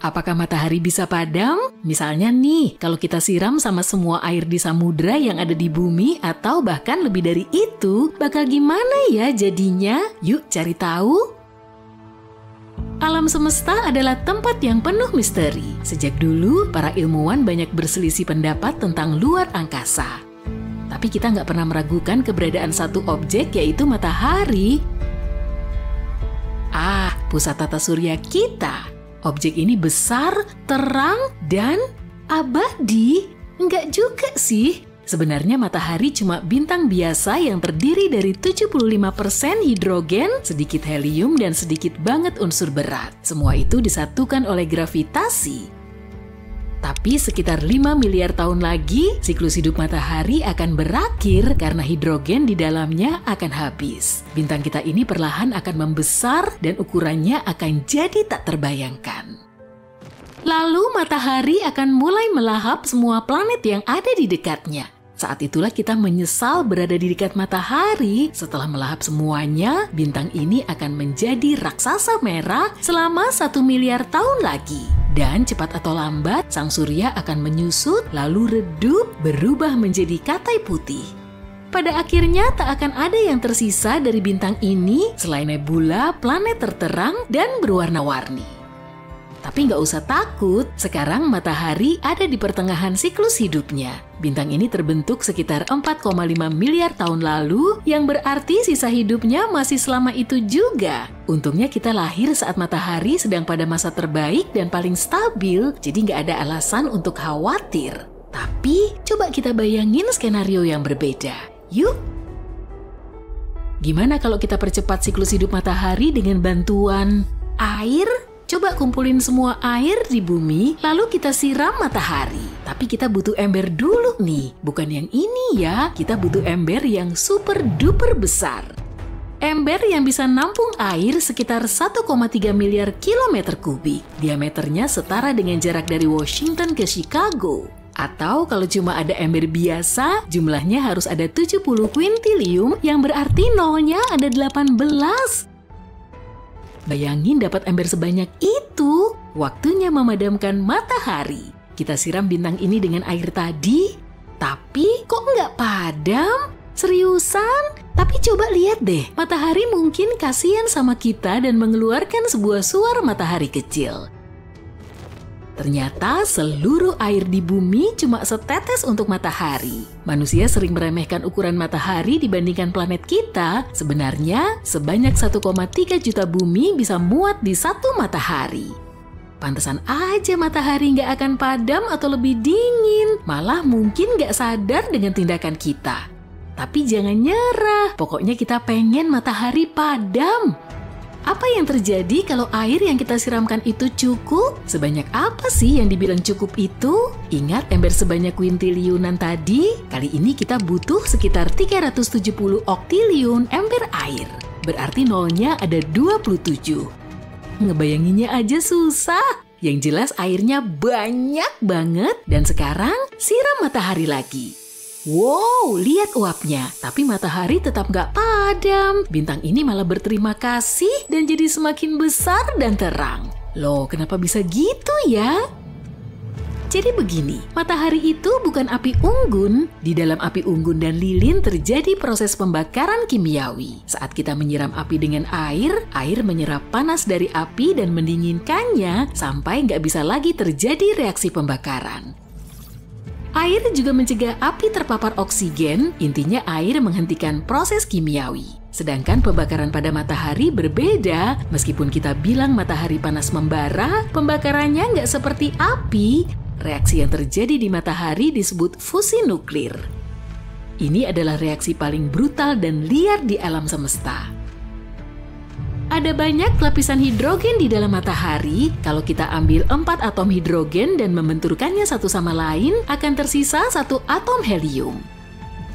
Apakah matahari bisa padam? Misalnya nih, kalau kita siram sama semua air di samudra yang ada di bumi atau bahkan lebih dari itu, bakal gimana ya jadinya? Yuk cari tahu. Alam semesta adalah tempat yang penuh misteri. Sejak dulu, para ilmuwan banyak berselisih pendapat tentang luar angkasa. Tapi kita nggak pernah meragukan keberadaan satu objek, yaitu matahari. Pusat tata surya kita. Objek ini besar, terang, dan abadi. Enggak juga sih. Sebenarnya matahari cuma bintang biasa yang terdiri dari 75% hidrogen, sedikit helium, dan sedikit banget unsur berat. Semua itu disatukan oleh gravitasi. Tapi sekitar 5 miliar tahun lagi, siklus hidup matahari akan berakhir karena hidrogen di dalamnya akan habis. Bintang kita ini perlahan akan membesar dan ukurannya akan jadi tak terbayangkan. Lalu matahari akan mulai melahap semua planet yang ada di dekatnya. Saat itulah kita menyesal berada di dekat matahari. Setelah melahap semuanya, bintang ini akan menjadi raksasa merah selama 1 miliar tahun lagi. Dan cepat atau lambat, sang surya akan menyusut, lalu redup, berubah menjadi katai putih. Pada akhirnya tak akan ada yang tersisa dari bintang ini selain nebula, planet terterang, dan berwarna-warni. Tapi nggak usah takut, sekarang matahari ada di pertengahan siklus hidupnya. Bintang ini terbentuk sekitar 4,5 miliar tahun lalu, yang berarti sisa hidupnya masih selama itu juga. Untungnya kita lahir saat matahari sedang pada masa terbaik dan paling stabil, jadi nggak ada alasan untuk khawatir. Tapi, coba kita bayangin skenario yang berbeda. Yuk! Gimana kalau kita percepat siklus hidup matahari dengan bantuan air? Coba kumpulin semua air di bumi, lalu kita siram matahari. Tapi kita butuh ember dulu nih, bukan yang ini ya. Kita butuh ember yang super duper besar. Ember yang bisa nampung air sekitar 1,3 miliar kilometer kubik. Diameternya setara dengan jarak dari Washington ke Chicago. Atau kalau cuma ada ember biasa, jumlahnya harus ada 70 kuintilium, yang berarti nolnya ada 18. Bayangin dapat ember sebanyak itu, waktunya memadamkan matahari. Kita siram bintang ini dengan air tadi, tapi kok nggak padam? Seriusan? Tapi coba lihat deh, matahari mungkin kasihan sama kita dan mengeluarkan sebuah suar matahari kecil. Ternyata seluruh air di bumi cuma setetes untuk matahari. Manusia sering meremehkan ukuran matahari dibandingkan planet kita. Sebenarnya, sebanyak 1,3 juta bumi bisa muat di satu matahari. Pantesan aja matahari nggak akan padam atau lebih dingin. Malah mungkin nggak sadar dengan tindakan kita. Tapi jangan nyerah, pokoknya kita pengen matahari padam. Apa yang terjadi kalau air yang kita siramkan itu cukup? Sebanyak apa sih yang dibilang cukup itu? Ingat ember sebanyak kuintiliunan tadi? Kali ini kita butuh sekitar 370 oktiliun ember air. Berarti nolnya ada 27. Ngebayanginnya aja susah. Yang jelas airnya banyak banget. Dan sekarang siram matahari lagi. Wow, lihat uapnya. Tapi matahari tetap nggak padam. Bintang ini malah berterima kasih dan jadi semakin besar dan terang. Loh, kenapa bisa gitu ya? Jadi begini, matahari itu bukan api unggun. Di dalam api unggun dan lilin terjadi proses pembakaran kimiawi. Saat kita menyiram api dengan air, air menyerap panas dari api dan mendinginkannya sampai nggak bisa lagi terjadi reaksi pembakaran. Air juga mencegah api terpapar oksigen, intinya air menghentikan proses kimiawi. Sedangkan pembakaran pada matahari berbeda, meskipun kita bilang matahari panas membara, pembakarannya nggak seperti api. Reaksi yang terjadi di matahari disebut fusi nuklir. Ini adalah reaksi paling brutal dan liar di alam semesta. Ada banyak lapisan hidrogen di dalam matahari. Kalau kita ambil 4 atom hidrogen dan membenturkannya satu sama lain, akan tersisa 1 atom helium.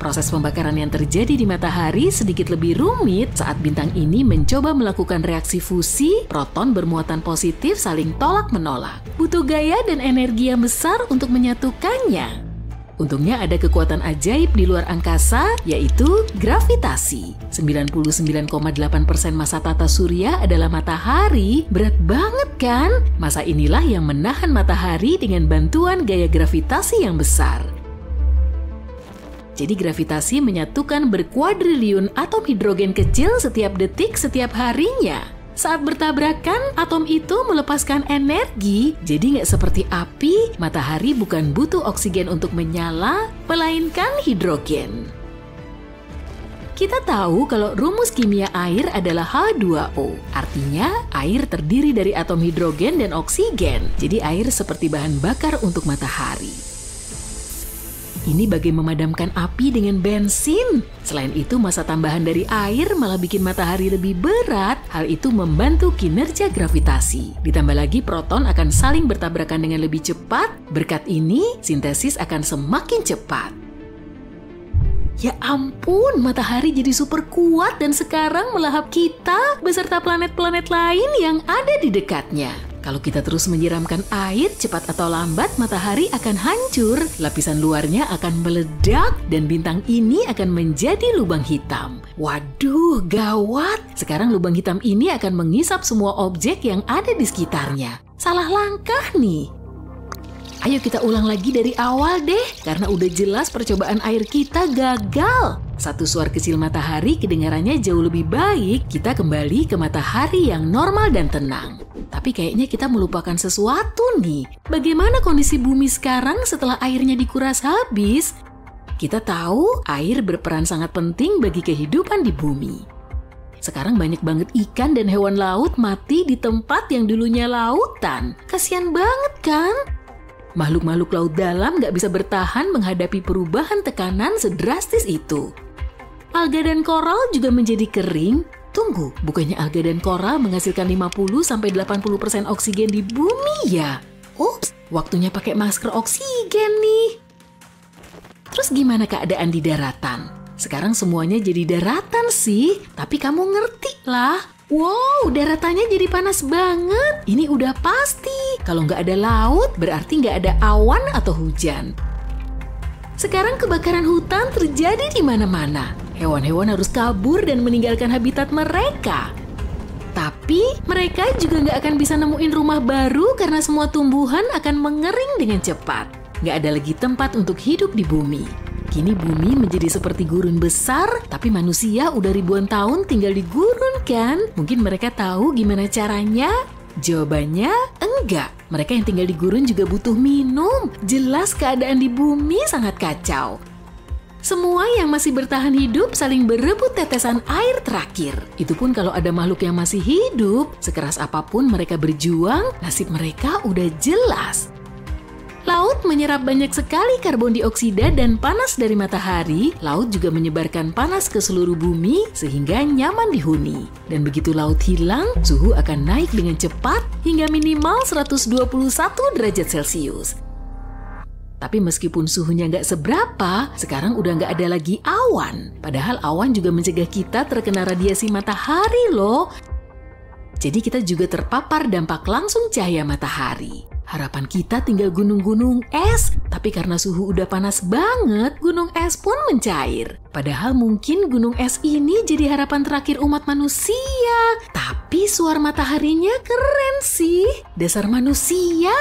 Proses pembakaran yang terjadi di matahari sedikit lebih rumit saat bintang ini mencoba melakukan reaksi fusi, proton bermuatan positif saling tolak-menolak. Butuh gaya dan energi yang besar untuk menyatukannya. Untungnya ada kekuatan ajaib di luar angkasa, yaitu gravitasi. 99,8% massa tata surya adalah matahari. Berat banget kan? Massa inilah yang menahan matahari dengan bantuan gaya gravitasi yang besar. Jadi gravitasi menyatukan berkuadriliun atom hidrogen kecil setiap detik setiap harinya. Saat bertabrakan, atom itu melepaskan energi, jadi nggak seperti api, matahari bukan butuh oksigen untuk menyala, melainkan hidrogen. Kita tahu kalau rumus kimia air adalah H2O, artinya air terdiri dari atom hidrogen dan oksigen, jadi air seperti bahan bakar untuk matahari. Ini bagai memadamkan api dengan bensin. Selain itu, massa tambahan dari air malah bikin matahari lebih berat. Hal itu membantu kinerja gravitasi. Ditambah lagi, proton akan saling bertabrakan dengan lebih cepat. Berkat ini, sintesis akan semakin cepat. Ya ampun, matahari jadi super kuat dan sekarang melahap kita beserta planet-planet lain yang ada di dekatnya. Kalau kita terus menyiramkan air, cepat atau lambat matahari akan hancur, lapisan luarnya akan meledak, dan bintang ini akan menjadi lubang hitam. Waduh, gawat! Sekarang lubang hitam ini akan mengisap semua objek yang ada di sekitarnya. Salah langkah nih. Ayo kita ulang lagi dari awal deh, karena udah jelas percobaan air kita gagal. Satu suar kecil matahari kedengarannya jauh lebih baik, kita kembali ke matahari yang normal dan tenang. Tapi kayaknya kita melupakan sesuatu nih. Bagaimana kondisi bumi sekarang setelah airnya dikuras habis? Kita tahu air berperan sangat penting bagi kehidupan di bumi. Sekarang banyak banget ikan dan hewan laut mati di tempat yang dulunya lautan. Kasian banget kan? Makhluk-makhluk laut dalam nggak bisa bertahan menghadapi perubahan tekanan sedrastis itu. Alga dan koral juga menjadi kering. Tunggu, bukannya alga dan koral menghasilkan 50-80% oksigen di bumi ya? Ups, waktunya pakai masker oksigen nih. Terus gimana keadaan di daratan? Sekarang semuanya jadi daratan sih, tapi kamu ngerti lah. Wow, daratannya jadi panas banget. Ini udah pasti. Kalau nggak ada laut, berarti nggak ada awan atau hujan. Sekarang kebakaran hutan terjadi di mana-mana. Hewan-hewan harus kabur dan meninggalkan habitat mereka. Tapi mereka juga nggak akan bisa nemuin rumah baru karena semua tumbuhan akan mengering dengan cepat. Nggak ada lagi tempat untuk hidup di bumi. Kini bumi menjadi seperti gurun besar, tapi manusia udah ribuan tahun tinggal di gurun kan? Mungkin mereka tahu gimana caranya? Jawabannya enggak. Mereka yang tinggal di gurun juga butuh minum. Jelas keadaan di bumi sangat kacau. Semua yang masih bertahan hidup saling berebut tetesan air terakhir. Itu pun kalau ada makhluk yang masih hidup, sekeras apapun mereka berjuang, nasib mereka udah jelas. Laut menyerap banyak sekali karbon dioksida dan panas dari matahari. Laut juga menyebarkan panas ke seluruh bumi sehingga nyaman dihuni. Dan begitu laut hilang, suhu akan naik dengan cepat hingga minimal 121 derajat Celcius. Tapi meskipun suhunya nggak seberapa, sekarang udah nggak ada lagi awan. Padahal awan juga mencegah kita terkena radiasi matahari loh. Jadi kita juga terpapar dampak langsung cahaya matahari. Harapan kita tinggal gunung-gunung es, tapi karena suhu udah panas banget, gunung es pun mencair. Padahal mungkin gunung es ini jadi harapan terakhir umat manusia. Tapi suar mataharinya keren sih, dasar manusia.